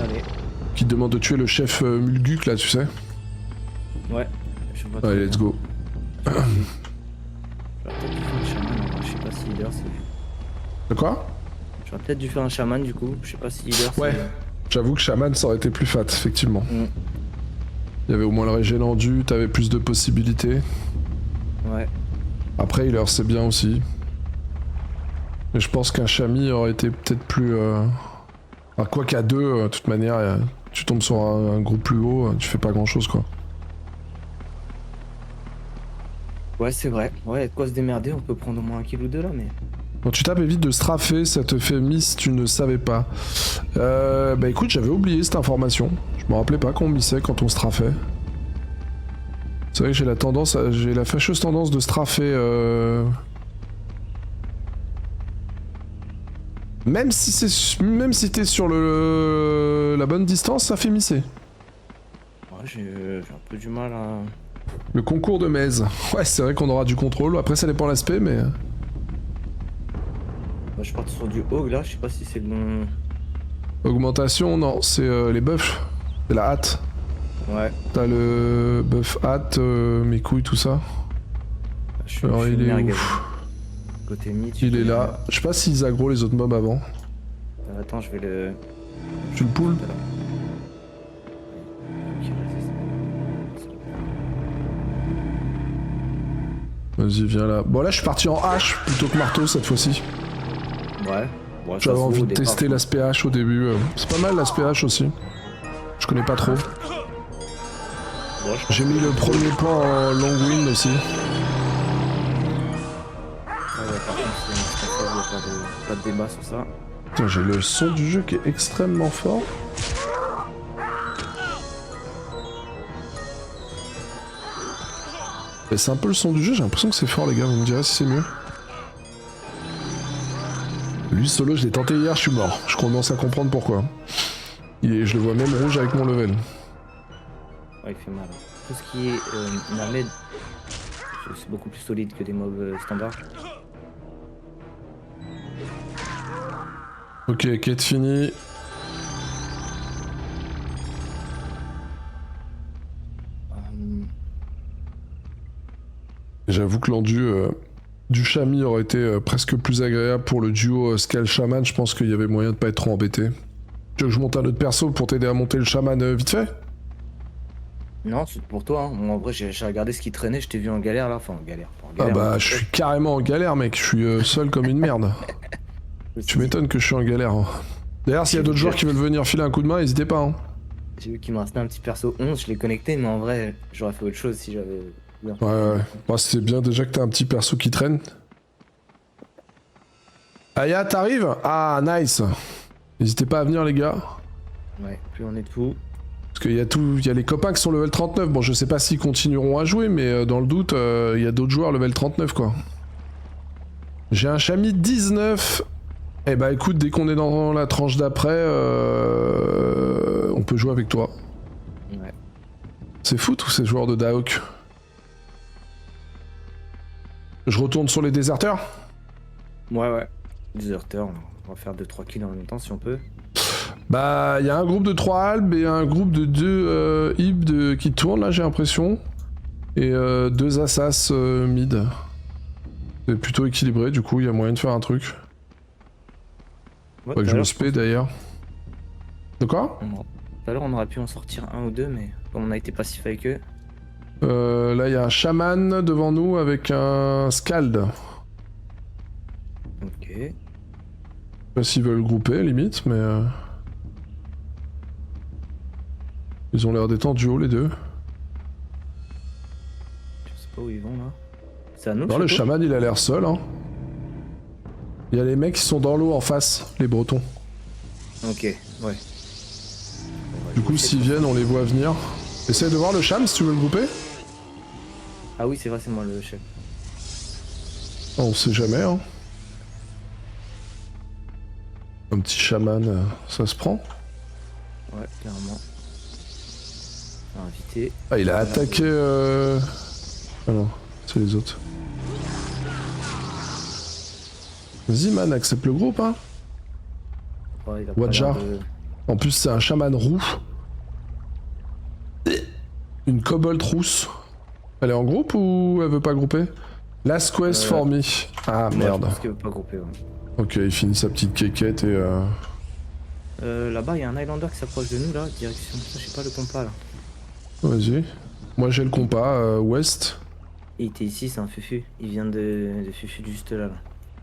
Allez. Qui te demande de tuer le chef Mulguk là, tu sais. Ouais. Je vois très Allez, let's bien. go. J'aurais peut-être dû faire un chaman, en vrai, je sais pas si healer c'est... De quoi? J'aurais peut-être dû faire un chaman du coup, je sais pas si healer Ouais. J'avoue que Shaman ça aurait été plus fat, effectivement. Il y avait au moins le régène endu, t'avais plus de possibilités. Ouais. Après, healer c'est bien aussi. Mais je pense qu'un Chami aurait été peut-être plus... Alors, quoi qu'à deux, de toute manière, tu tombes sur un groupe plus haut, tu fais pas grand-chose quoi. Ouais, c'est vrai. Ouais, de quoi se démerder, on peut prendre au moins un kill ou deux là, mais... Quand tu tapes évite de straffer, ça te fait miss, tu ne savais pas. Bah écoute, j'avais oublié cette information. Je me rappelais pas qu'on missait quand on straffait. C'est vrai que j'ai la fâcheuse tendance de straffer. Même si t'es sur la bonne distance, ça fait misser. Ouais, j'ai un peu du mal à... Le concours de Mèze. Ouais, c'est vrai qu'on aura du contrôle. Après, ça dépend l'aspect, mais. Bah, je pars sur du hog là, je sais pas si c'est le bon... Augmentation, non, c'est les buffs. C'est la hâte. Ouais. T'as le buff hâte, mes couilles, tout ça. Alors, je suis il est merguez. où? Côté mid, Il est là. Je sais pas s'ils aggro les autres mobs avant. Attends, je vais le... Tu le pulls? Ok, Vas-y, viens là. Bon, là, je suis parti en hache plutôt que marteau cette fois-ci. ouais. Bon, ça J'avais se envie vaut au de départ, tester quoi. l'aspect hache au début. C'est pas mal l'aspect hache aussi. Je connais pas trop. Bon, je pense J'ai mis le premier point en long win aussi. que... ouais, par contre, il n'y a pas de débat sur ça. Putain, j'ai le son du jeu qui est extrêmement fort. Et c'est un peu le son du jeu, j'ai l'impression que c'est fort les gars, vous me direz si c'est mieux. Lui solo, je l'ai tenté hier, je suis mort. Je commence à comprendre pourquoi. Je le vois même rouge avec mon level. Ouais, il fait mal. Tout ce qui est Named, c'est beaucoup plus solide que des mobs standards. Ok, quête finie. J'avoue que l'endu du Chami aurait été presque plus agréable pour le duo Skull Shaman. Je pense qu'il y avait moyen de pas être trop embêté. Tu veux que je monte un autre perso pour t'aider à monter le Shaman vite fait? Non, c'est pour toi. Hein. Moi, en vrai, j'ai regardé ce qui traînait, je t'ai vu en galère là. Enfin, en galère. Pas en Ah galère mais bah tout je seul. suis carrément en galère mec, je suis seul comme une merde. Je me suis Tu dit, m'étonnes que je suis en galère. Hein. D'ailleurs s'il y a j'ai d'autres vu joueurs qui veulent venir filer un coup de main, n'hésitez pas. Hein. j'ai vu qu'il me restait un petit perso 11, je l'ai connecté, mais en vrai, j'aurais fait autre chose si j'avais bien fait. Ouais. Moi c'était bien déjà que t'as un petit perso qui traîne. Aya, t'arrives? Ah nice. N'hésitez pas à venir les gars. Ouais, plus on est de fous. Parce qu'il y a les copains qui sont level 39. Bon, je sais pas s'ils continueront à jouer, mais dans le doute, il y a d'autres joueurs level 39 quoi. J'ai un Chami 19. Eh bah écoute, dès qu'on est dans la tranche d'après, on peut jouer avec toi. Ouais. C'est fou tous ces joueurs de Daok. Je retourne sur les déserteurs. Ouais. Déserteur, on va faire 2-3 kills en même temps si on peut. Bah, il y a un groupe de 3 Albes et un groupe de 2 Ibs qui tournent là, j'ai l'impression. Et 2 Assas mid. C'est plutôt équilibré, du coup, il y a moyen de faire un truc. Ouais, Faudrait que je me spé d'ailleurs. De quoi? Tout à l'heure, on aurait pu en sortir un ou deux, mais comme on a été passif avec eux. Là, il y a un Shaman devant nous avec un Scald. Ok. Je sais pas s'ils veulent grouper, limite, mais... Ils ont l'air d'être en duo, les deux. Je sais pas où ils vont là. C'est à nous Non, le Shaman, il a l'air seul, hein. Il y a les mecs qui sont dans l'eau en face, les Bretons. Ok, ouais. Du coup, s'ils viennent, on les voit venir. Essaye de voir le Sham si tu veux le grouper. Ah oui, c'est vrai, c'est moi le chef. On sait jamais, hein. Un petit chaman, ça se prend. Ouais, clairement. Invité. Ah, il a attaqué... Ah non, c'est les autres. Vas-y, man, accepte le groupe, hein. Ouais, il a pas Wadja. l'air de... En plus, c'est un chaman roux. Une kobold rousse. Elle est en groupe ou elle veut pas grouper? Last quest for me. Ah merde. Je pense qu'elle veut pas grouper. Ouais. Ok, il finit sa petite quéquette et Là-bas, il y a un Highlander qui s'approche de nous, là, direction. Je sais pas le compas, là. Vas-y. Moi j'ai le compas, ouest. Il était ici, c'est un fufu. Il vient de fufu juste là.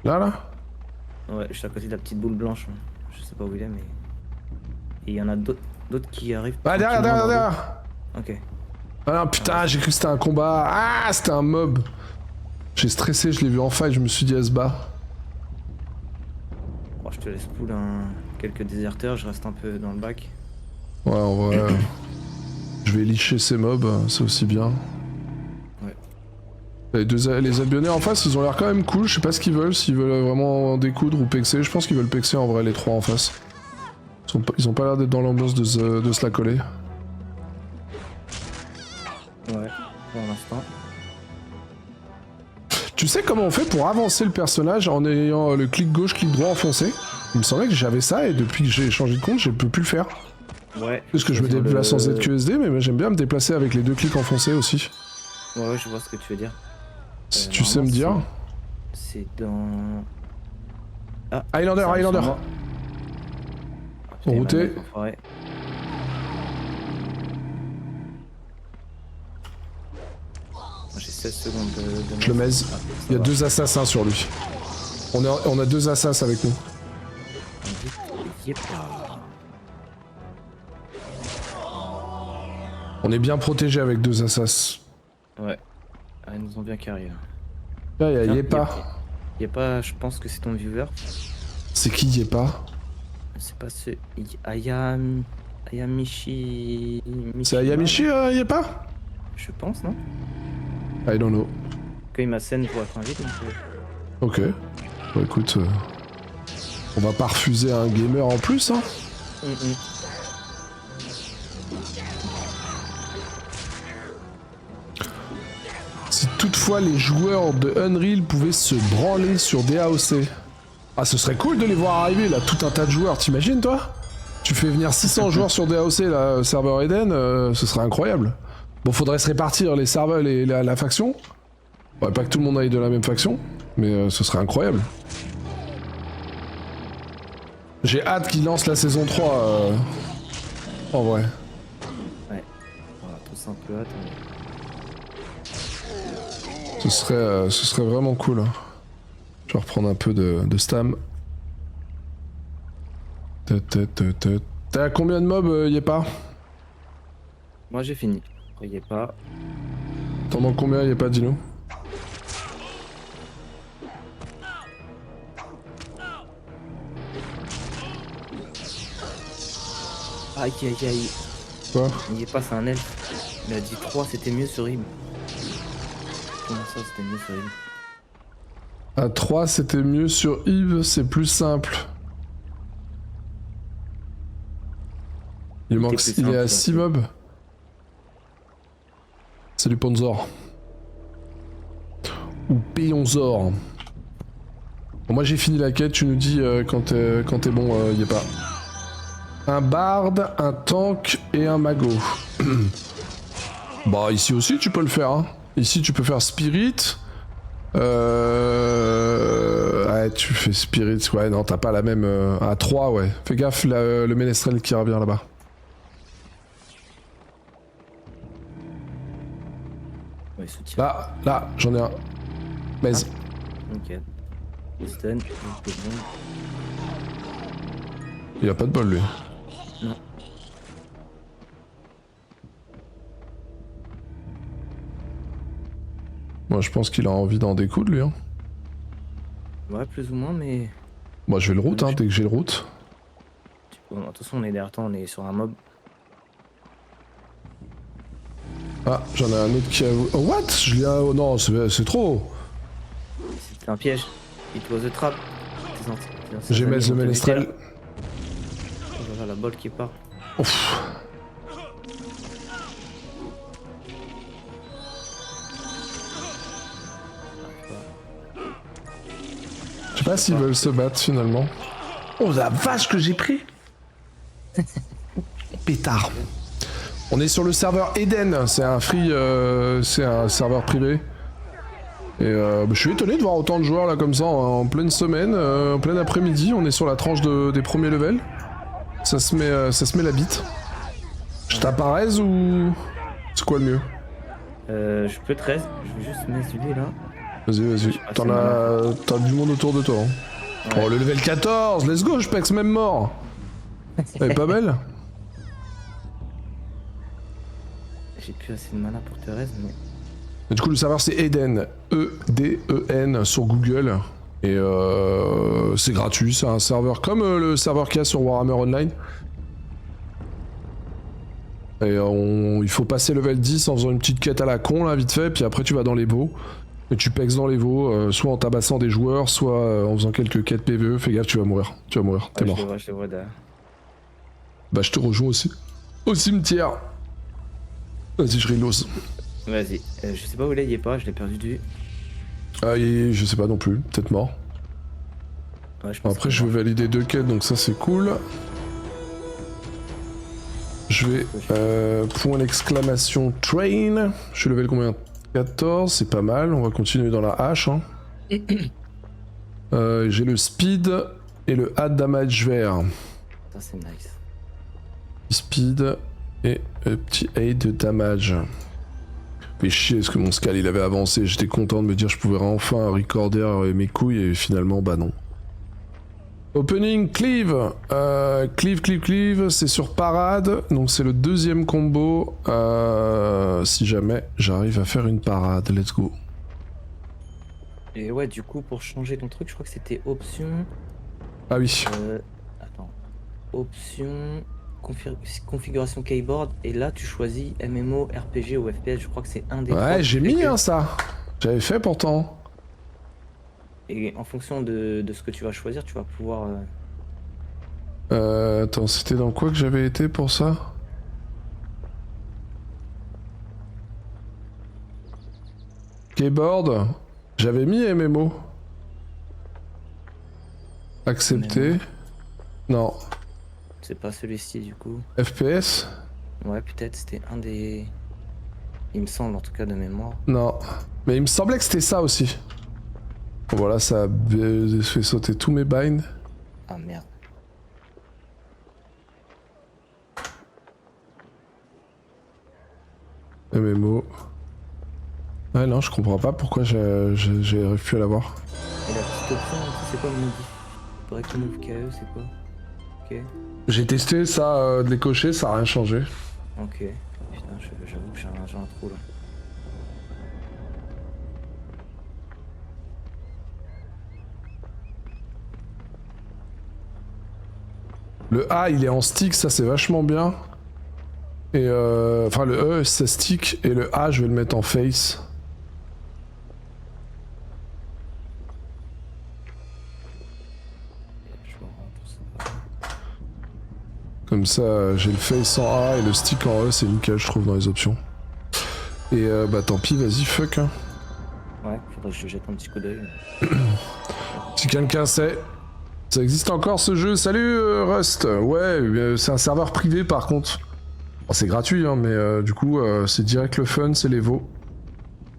Là Ouais, je suis à côté de la petite boule blanche. Je sais pas où il est, mais. Et il y en a d'autres qui arrivent. Ah, derrière, tranquillement derrière, dans derrière. l'eau. Ok. Ah non, putain, j'ai cru que c'était un combat. Ah, c'était un mob. J'ai stressé, je l'ai vu en fight, je me suis dit elle se bat. Bon, je te laisse pull quelques déserteurs, je reste un peu dans le bac. Ouais, en vrai. Je vais licher ces mobs, c'est aussi bien. Ouais. Les Albionnais en face, ils ont l'air quand même cool. Je sais pas ce qu'ils veulent, s'ils veulent vraiment découdre ou pexer. Je pense qu'ils veulent pexer en vrai, les trois en face. Ils ont pas l'air d'être dans l'ambiance de se la coller. Ouais, pour l'instant. Tu sais comment on fait pour avancer le personnage en ayant le clic gauche, clic droit enfoncé? Il me semblait que j'avais ça et depuis que j'ai changé de compte, je peux plus le faire. Ouais. Parce que je me déplace sans ZQSD, mais j'aime bien me déplacer avec les deux clics enfoncés aussi. Ouais, je vois ce que tu veux dire. Si tu sais me dire. C'est dans... Ah, Highlander, ça arrive Highlander. sur moi. Ah, putain, Routé. il m'a mis, enfoiré. Moi, j'ai 16 secondes de... Je le mets. Ah, ça Il y a va. 2 assassins sur lui. On a 2 assassins avec nous. Yep. On est bien protégé avec 2 assassins. Ouais. Ah, ils nous ont bien carré. Là, il y a Tiens, Yepa. Yepa, je pense que c'est ton viewer. C'est qui Yepa? C'est pas ce... Ayamishi... C'est Ayamishi, Yepa? Je pense, non? I don't know. Quand il m'a scène pour être invité, donc... Ok. Bah écoute, on va pas refuser un gamer en plus, hein. Si toutefois les joueurs de Unreal pouvaient se branler sur des AOC. Ah, ce serait cool de les voir arriver là, tout un tas de joueurs, t'imagines toi? Tu fais venir 600 joueurs sur DAOC, là, serveur Eden, ce serait incroyable. Bon, faudrait se répartir les serveurs, la faction. Ouais, pas que tout le monde aille de la même faction, mais ce serait incroyable. J'ai hâte qu'ils lancent la saison 3, en vrai. Ouais. Voilà, tous un peu hâte. Ce serait vraiment cool. Hein. Je vais reprendre un peu de stam. T'as combien de mobs, Yepa? Moi j'ai fini. Croyez pas. T'en manques combien, Yepa, dis-nous? Aïe aïe aïe. Quoi? Il est pas, c'est un elfe. Il a dit 3, c'était mieux sur Rim. Comment ça, c'était mieux sur Rim? À 3, c'était mieux sur Yves, c'est plus simple. Il manque, il est à 6 mobs. C'est du Ponzor. Ou Péonzor. Bon, moi j'ai fini la quête, tu nous dis quand t'es bon, Yepa. Un barde, un tank et un mago. Bah ici aussi tu peux le faire. Hein. Ici tu peux faire spirit. Ouais, tu fais spirit. Ouais, non, t'as pas la même. À 3, ouais. Fais gaffe, le ménestrel qui revient là-bas. Ouais, soutien. Là, j'en ai un. Mais. Ok. Stun, Il a pas de bol lui. non. Moi je pense qu'il a envie d'en découdre lui. Hein. Ouais, plus ou moins, mais. Moi je vais le route, hein, dès que j'ai le route. Bon, de toute façon, on est derrière toi, on est sur un mob. Ah, j'en ai un autre qui a... Oh, what? Je l'ai... Oh non, c'est trop. C'était un piège. It was a trap. J'ai mis le ménestrel. Oh là là, la balle qui part. Ouf. Je sais pas s'ils veulent se battre finalement. Oh la vache que j'ai pris! Pétard. On est sur le serveur Eden, c'est un c'est un serveur privé. Et je suis étonné de voir autant de joueurs là comme ça en pleine semaine, en plein après-midi. On est sur la tranche des premiers levels. Ça se met la bite. Je tape un raise ou c'est quoi le mieux? Je peux 13, je vais juste mettre celui là. Vas-y. T'as du monde autour de toi. Hein. Ouais. Oh le level 14, let's go, je pex même mort. Elle est pas belle? J'ai plus assez de mana pour Thérèse, mais. Et du coup le serveur c'est Eden, E-D-E-N sur Google. Et c'est gratuit, c'est un serveur comme le serveur qu'il y a sur Warhammer Online. Et il faut passer level 10 en faisant une petite quête à la con là vite fait, puis après tu vas dans les veaux. Et tu pexes dans les veaux, soit en tabassant des joueurs, soit en faisant quelques quêtes PvE. Fais gaffe, tu vas mourir, t'es mort. Je le vois derrière. Bah je te rejoins aussi. Au cimetière. Vas-y, je reload. Vas-y, je sais pas où il est pas, je l'ai perdu de vue. Ah, je sais pas non plus, peut-être mort. Ouais, je pense Après, que je vais valider 2 quêtes, donc ça c'est cool. Je vais point d'exclamation train. Je suis level combien? 14, c'est pas mal. On va continuer dans la hache. Hein. J'ai le speed et le add damage vert. Ça c'est nice. Speed et petit aid de damage. Fait chier parce que mon scal il avait avancé. J'étais content de me dire que je pouvais enfin recorder mes couilles et finalement bah non. Opening cleave. Cleave, c'est sur parade. Donc c'est le deuxième combo. Si jamais j'arrive à faire une parade, let's go. Et ouais, du coup, pour changer ton truc, je crois que c'était option. Ah oui. Attends. Option. Configuration keyboard. Et là, tu choisis MMO, RPG ou FPS. Je crois que c'est un des trois. Ouais, j'ai mis hein, ça. J'avais fait pourtant. Et en fonction de ce que tu vas choisir, tu vas pouvoir. Attends, c'était dans quoi que j'avais été pour ça? Keyboard. J'avais mis MMO. Accepter. MMO. Non. C'est pas celui-ci du coup. FPS. Ouais, peut-être c'était un des. Il me semble en tout cas de mémoire. Non. Mais il me semblait que c'était ça aussi. Voilà, ça a fait sauter tous mes binds. Ah merde. MMO. Ouais, non, je comprends pas pourquoi j'arrive plus à l'avoir. Et la petite option, c'est quoi le modif? Break move KE, c'est quoi? Ok. J'ai testé ça, de les cocher, ça a rien changé. Ok. Putain, j'avoue que j'ai un trou là. Le A, il est en stick, ça c'est vachement bien. Et enfin, le E, c'est stick, et le A, je vais le mettre en face. Je me rends pour ça. Comme ça, j'ai le face en A et le stick en E, c'est nickel, je trouve, dans les options. Et bah tant pis, vas-y, fuck. Hein. Ouais, faudrait que je jette un petit coup d'œil. Si quelqu'un sait. Ça existe encore ce jeu? Salut Rust. Ouais, c'est un serveur privé par contre. Bon, c'est gratuit, hein, mais du coup, c'est direct le fun, c'est les veaux.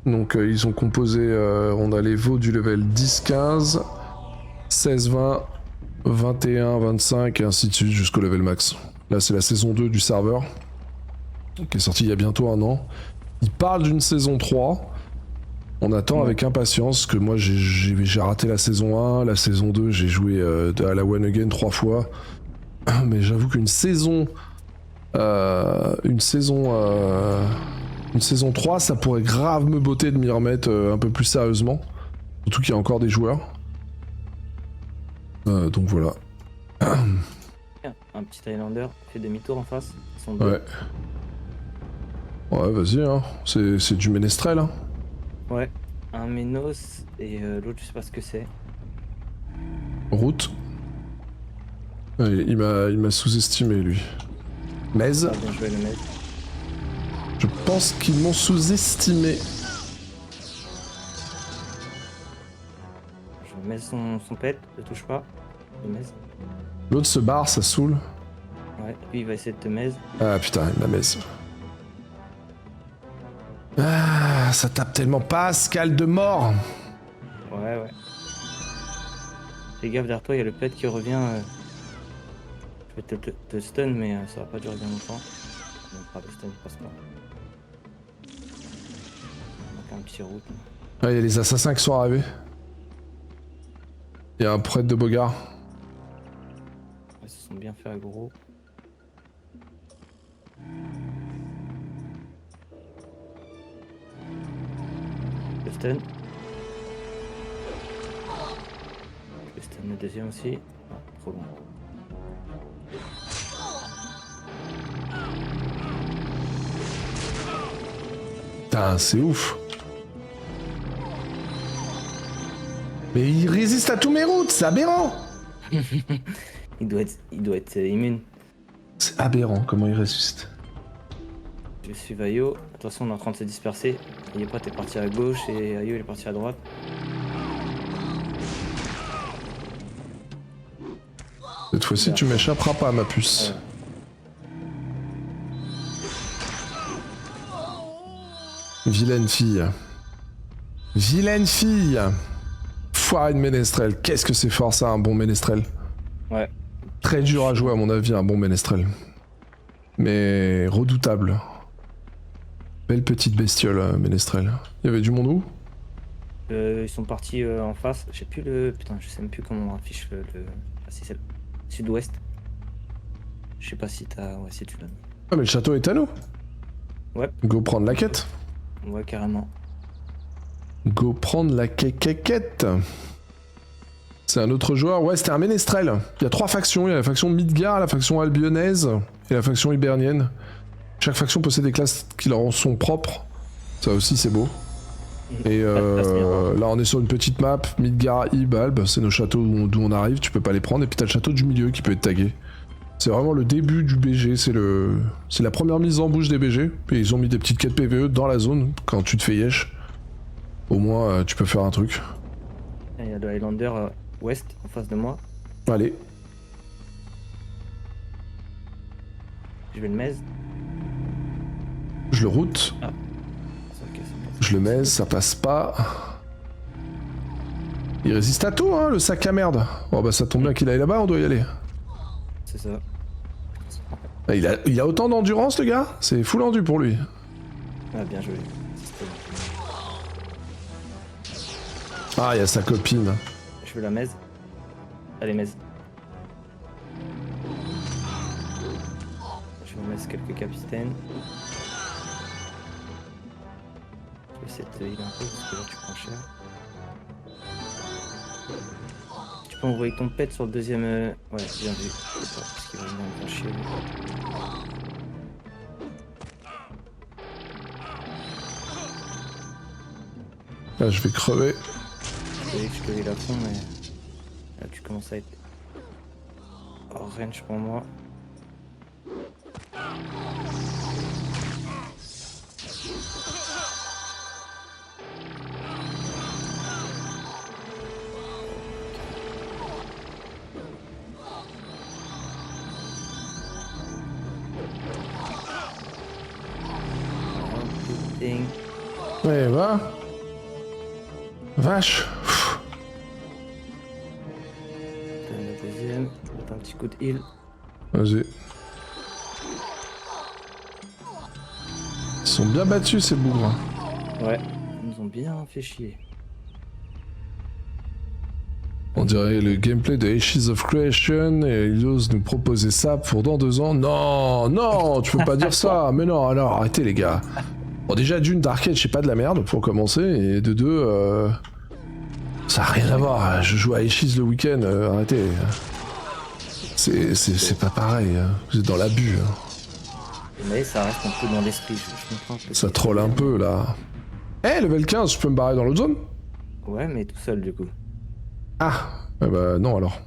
Donc ils ont composé, on a les veaux du level 10-15, 16-20, 21-25 et ainsi de suite jusqu'au level max. Là c'est la saison 2 du serveur, qui est sortie il y a bientôt 1 an. Ils parlent d'une saison 3. On attend avec impatience, que moi j'ai raté la saison 1, la saison 2, j'ai joué à la One Again 3 fois. Mais j'avoue qu'une saison... Une saison 3, ça pourrait grave me botter de m'y remettre un peu plus sérieusement. Surtout qu'il y a encore des joueurs. Donc voilà. Tiens, un petit Highlander fait demi-tour en face. Ils sont deux. Ouais. Ouais, vas-y, hein. C'est du ménestrel, hein. Ouais. Un Ménos et l'autre, je sais pas ce que c'est. Route. Ouais, il m'a sous-estimé, lui. Mez. Ah, bien joué le mec. Je pense qu'ils m'ont sous-estimé. Je mets son pet, ne touche pas. Je mets. L'autre se barre, ça saoule. Ouais, lui il va essayer de te mèse. Ah putain, il m'a messe. Ah, ça tape tellement Pascal de mort. Ouais, ouais. Fais gaffe derrière toi, il y a le pet qui revient. Je vais te stun, mais ça va pas durer bien longtemps. Donc, le stun il passe pas. Il manque un petit route. Ah, il y a les assassins qui sont arrivés. Il y a un prêtre de Bogart. Ils se sont bien fait aggro. Le stun. Je vais stun le deuxième aussi. Ah, trop loin. Putain, c'est ouf. Mais il résiste à tous mes routes, c'est aberrant. Il doit être immune. C'est aberrant comment il résiste. Je suis Ayo. Attention, on est en train de se disperser. Yepa t'es parti à gauche et Ayo il est parti à droite. Cette fois-ci, tu m'échapperas pas, ma puce. Vilaine fille. Vilaine fille. Foiré de ménestrel. Qu'est-ce que c'est fort ça, un bon ménestrel. Ouais. Très dur à jouer à mon avis, un bon ménestrel. Mais redoutable. Belle petite bestiole, ménestrel. Il y avait du monde où? Ils sont partis en face. Je sais plus le. Putain, je sais même plus comment on affiche le. Ah, si c'est le sud-ouest. Je sais pas si t'as. Ouais, si tu l'as mis. Ah, mais le château est à nous. Ouais. Go prendre la quête. Ouais, carrément. Go prendre la quéquette. C'est un autre joueur. Ouais, c'était un ménestrel. Il y a 3 factions. Il y a la faction Midgar, la faction albionnaise et la faction hibernienne. Chaque faction possède des classes qui leur sont propres. Ça aussi, c'est beau. Et là, on est sur une petite map. Midgar, Ib, Alb. C'est nos châteaux d'où on arrive. Tu peux pas les prendre. Et puis t'as le château du milieu qui peut être tagué. C'est vraiment le début du BG. C'est la première mise en bouche des BG. Et ils ont mis des petites quêtes PVE dans la zone quand tu te fais yesh. Au moins, tu peux faire un truc. Il y a le Highlander ouest en face de moi. Allez. Je vais le mèse. Je le route. Ah. Okay, je le mèse, ça passe pas. Il résiste à tout, hein, le sac à merde. Bon bah ça tombe bien qu'il aille là-bas, on doit y aller. C'est ça. Ah, il a autant d'endurance, le gars. C'est full endu pour lui. Ah, bien joué. Ah, il y a sa copine. Je veux la mèse. Allez, mèse. Je vais mèse quelques capitaines. Je vais essayer de te healer un peu parce que là tu prends cher. Tu peux envoyer ton pet sur le deuxième. Ouais, bien vu. Je sais pas parce qu'il va venir me faire chier. Là, je vais crever. Je te heal à fond, mais là tu commences à être hors range pour moi. Ouais, va. Vache. Donne le deuxième, un petit coup de heal. Vas-y. Ils sont bien battus ces bougres. Ouais, ils nous ont bien fait chier. On dirait le gameplay de Ashes of Creation et ils osent nous proposer ça pour dans 2 ans. Non, non, tu peux pas dire ça. Mais non, alors arrêtez les gars. Bon déjà d'une, Dark Age c'est pas de la merde pour commencer, et de 2, ça a rien à voir. Je joue à Ashes le week-end, arrêtez. C'est pas pareil, vous êtes dans l'abus. Mais ça reste un peu dans l'esprit, je comprends. Ça troll un peu là. Eh, level 15, je peux me barrer dans l'autre zone? Ouais, mais tout seul du coup. Ah, bah non alors.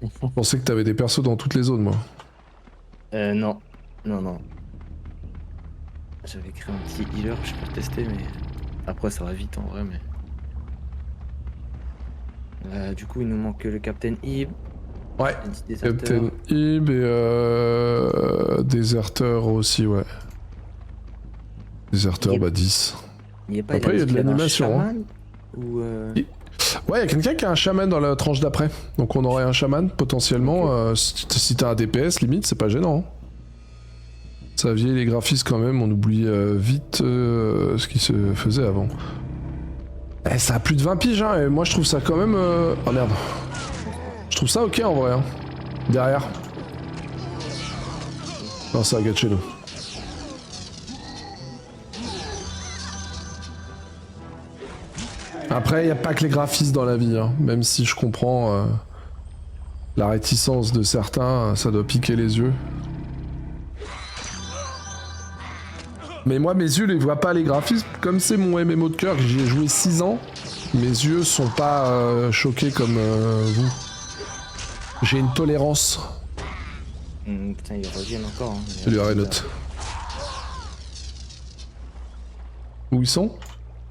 Je pensais que t'avais des persos dans toutes les zones, moi. Non. Non. J'avais créé un petit healer, je peux le tester, mais après ça va vite en vrai, mais... du coup, il nous manque le Captain Ib. Ouais. Un petit déserteur. Captain Ib et Déserteur aussi, ouais. Déserteur, Il est- bah 10. a Après, il y a dit de qu'il avait un l'animation, hein. chaman ou Ouais, il y a quelqu'un qui a un chaman dans la tranche d'après. Donc on aurait un chaman potentiellement. Ok. Si t'as un DPS, limite, c'est pas gênant. Hein. Ça vieillit les graphismes quand même, on oublie vite ce qui se faisait avant. Eh, ça a plus de 20 piges, hein, et moi je trouve ça quand même... Oh merde. Je trouve ça ok en vrai, hein. Derrière. Non, ça a gâché nous. Après, il n'y a pas que les graphismes dans la vie, hein. Même si je comprends la réticence de certains, ça doit piquer les yeux. Mais moi, mes yeux, ils voient pas les graphismes. Comme c'est mon MMO de cœur, que j'y ai joué 6 ans, mes yeux sont pas choqués comme vous. J'ai une tolérance. Putain, ils reviennent encore. Hein. Salut Arenote. Où ils sont?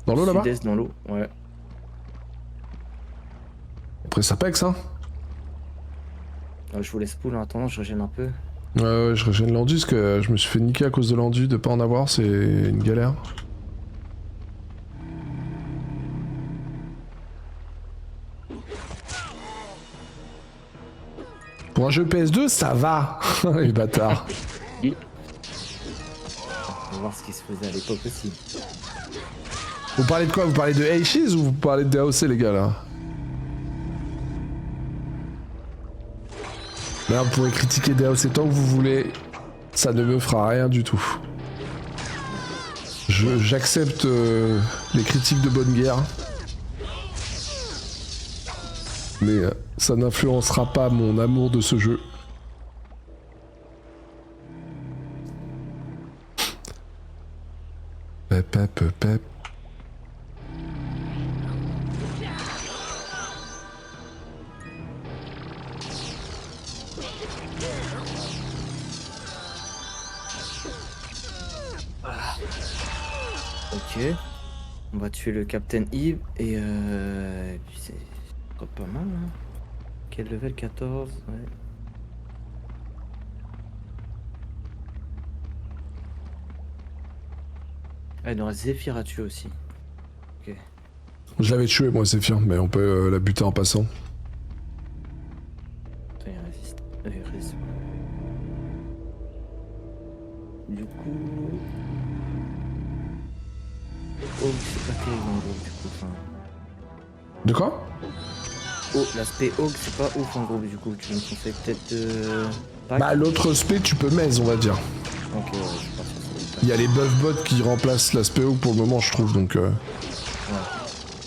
Dans l'eau là-bas? Sud-est dans l'eau, ouais. Après ça pexe, hein. Je vous laisse poule en attendant, je régène un peu. Ouais, je régène l'endu parce que je me suis fait niquer à cause de l'endu, de pas en avoir, c'est une galère. Pour un jeu PS2, ça va. Les bâtards. On va voir ce qui se faisait à l'époque aussi. Vous parlez de quoi? Vous parlez de Aishis ou vous parlez de DAOC les gars là? Là, vous pouvez critiquer DAOC tant que vous voulez, ça ne me fera rien du tout. J'accepte les critiques de bonne guerre. Mais ça n'influencera pas mon amour de ce jeu. Pep, pep, pep. Ok. On va tuer le Captain Eve et puis c'est pas mal. Hein. Quel level 14? Ouais. Ah, il nous reste Zephyr à tuer aussi. Ok. Je l'avais tué moi Zephyr, mais on peut la buter en passant. Attends, il résiste. Il résiste. Du coup... Oh, c'est pas terrible en gros du coup. Enfin... De quoi? Oh, l'aspect Hog c'est pas ouf en gros du coup. Tu me conseilles peut-être Bah l'autre spé tu peux maise on va dire. Ok, ouais, je suis parti sur les Il y a les buff bots qui remplacent l'aspect haut pour le moment je trouve donc Ouais.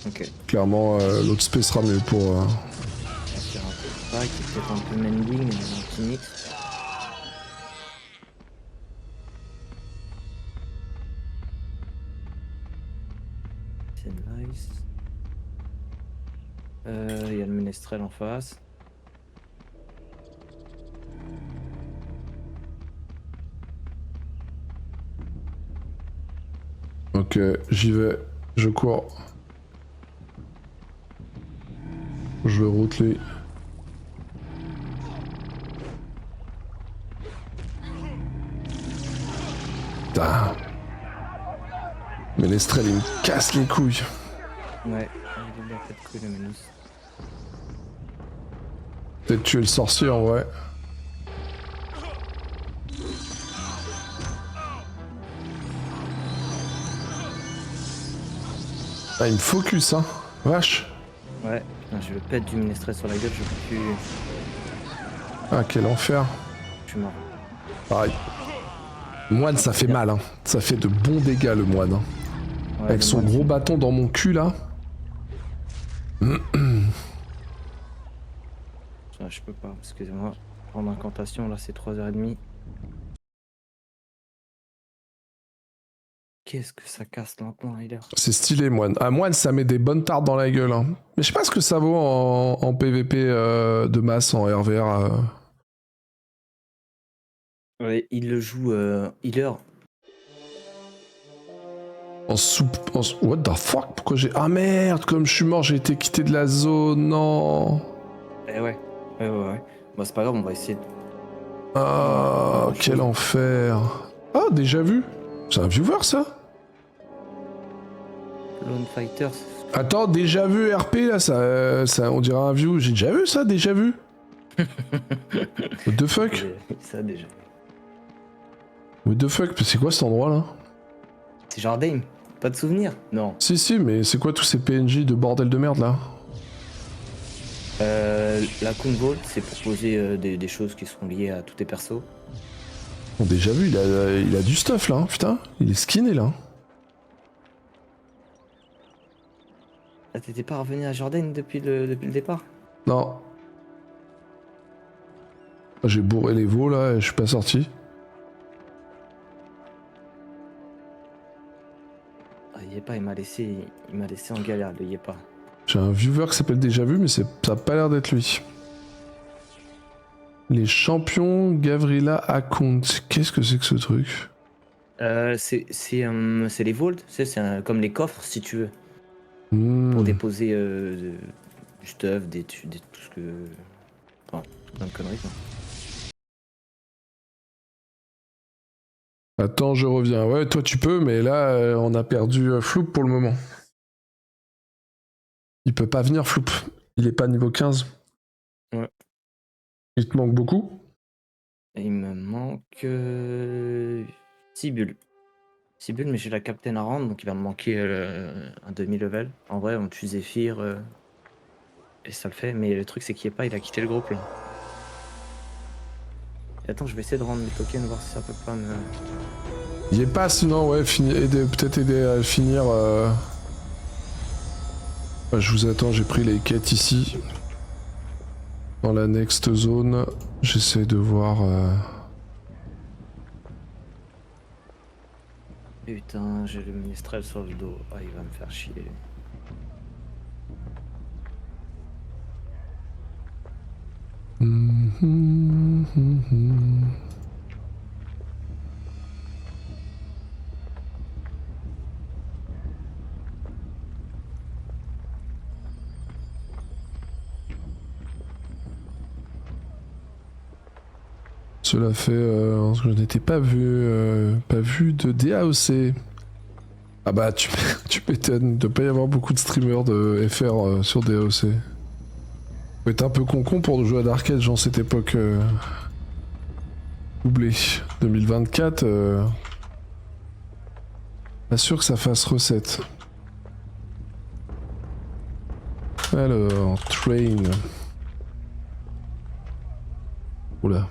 Ok. clairement l'autre spé sera mieux pour... On va faire un peu de pack, peut-être un peu mending, un petit mix. C'est nice. Il y a le ménestrel en face. Ok, j'y vais, je cours. Je vais routeler. Putain. Mais l'estrel il me casse les couilles. Ouais, il est bien fait de couilles le menus. Peut-être tuer le sorcier en vrai. Ah, il me focus, hein. Vache. Ouais, putain, je le pète du ménestrel sur la gueule, je peux plus. Ah, quel enfer. Je suis mort. Pareil. Le moine, ça fait mal, hein. Ça fait de bons dégâts, le moine. Hein. Ouais, Avec le son moine, gros c'est- bâton dans mon cul, là. Ouais, je peux pas, excusez-moi. Prendre incantation, là c'est 3h30. Qu'est-ce que ça casse lentement, Heiler. C'est stylé, moine. Ah, moine, ça met des bonnes tartes dans la gueule, hein. Mais je sais pas ce que ça vaut en PVP de masse, en RVR. Ouais, il le joue healer. En soupe. What the fuck? Pourquoi j'ai. Ah merde, comme je suis mort, j'ai été quitté de la zone. Non. Eh ouais. Ouais. Bon, c'est pas grave, on va essayer de... Ah, quel enfer. Ah, déjà vu. C'est un viewer, ça? Lone Fighter, Attends, déjà vu RP, là, ça on dirait un view. J'ai déjà vu ça, déjà vu. What the fuck? ça déjà. What the fuck? C'est quoi cet endroit, là? C'est Jardin, pas de souvenir? Non. Si, mais c'est quoi tous ces PNJ de bordel de merde, là? La Kun Vault, c'est pour poser des choses qui sont liées à tous tes persos. Bon, déjà vu, il a du stuff, là, hein, putain. Il est skinné, là. Ah, t'étais pas revenu à Jordan depuis le départ? Non. J'ai bourré les veaux, là, et je suis pas sorti. Ah, Yepa, il m'a laissé en galère, le Yepa. J'ai un viewer qui s'appelle Déjà Vu, mais ça a pas l'air d'être lui. Les champions Gavrila Account. Qu'est-ce que c'est que ce truc? C'est les vaults, c'est comme les coffres, si tu veux, Hmm. pour déposer du stuff, tout ce que... Enfin, plein de conneries, quoi. Attends, je reviens. Ouais, toi tu peux, mais là, on a perdu Floop pour le moment. Il peut pas venir, Floop. Il est pas niveau 15. Ouais. Il te manque beaucoup? Et il me manque 6 bulles. 6 bulles, mais j'ai la Captain à rendre, donc il va me manquer un demi-level. En vrai, on tue Zephyr, et ça le fait, mais le truc c'est qu'il est pas, il a quitté le groupe là. Et attends, je vais essayer de rendre mes tokens, voir si ça peut pas me... Il est pas, sinon, ouais, peut-être aider à finir. Bah, je vous attends, j'ai pris les quêtes ici. Dans la next zone, j'essaie de voir. Putain, j'ai le Mistral sur le dos. Ah, il va me faire chier. Cela fait que je n'étais pas vu de DAOC. Ah bah tu m'étonnes, il doit pas y avoir beaucoup de streamers de FR sur DAOC. Faut être un peu con pour jouer à d'arcade, genre cette époque doublée. 2024, pas sûr que ça fasse recette. Alors, train. Oula.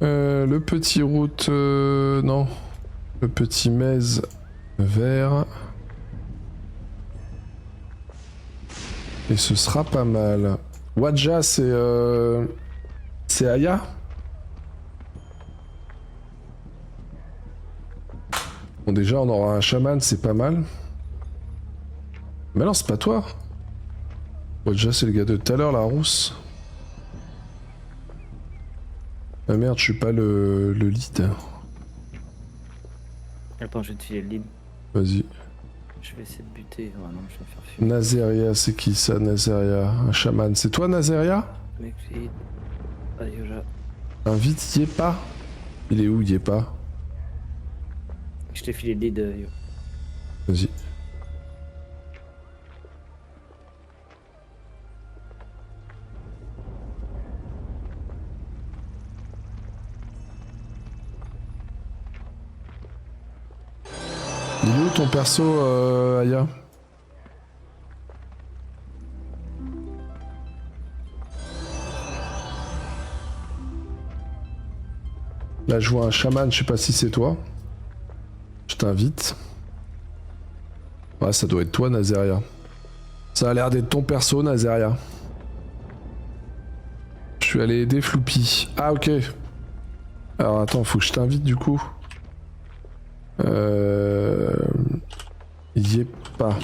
Le petit route... non. Le petit mez vert. Et ce sera pas mal. Wadja, c'est... c'est Aya? Bon, déjà, on aura un chaman, c'est pas mal. Mais non, c'est pas toi. Wadja, c'est le gars de tout à l'heure, la rousse. Ah merde, je suis pas le lead. Attends, je vais te filer le lead. Vas-y. Je vais essayer de buter. Oh non, je vais me faire fumer. Nazeria, c'est qui ça, Nazeria? Un chaman. C'est toi, Nazeria? Mec, allez, là. Invite Yepa. Il est où, Yepa? Je t'ai filé le lead, yo. Vas-y. Il est où ton perso, Aya? Là, je vois un chaman, je sais pas si c'est toi. Je t'invite. Ouais, ça doit être toi, Nazeria. Ça a l'air d'être ton perso, Nazeria. Je suis allé aider Floopy. Ah, ok. Alors, attends, faut que je t'invite, du coup. Y est pas.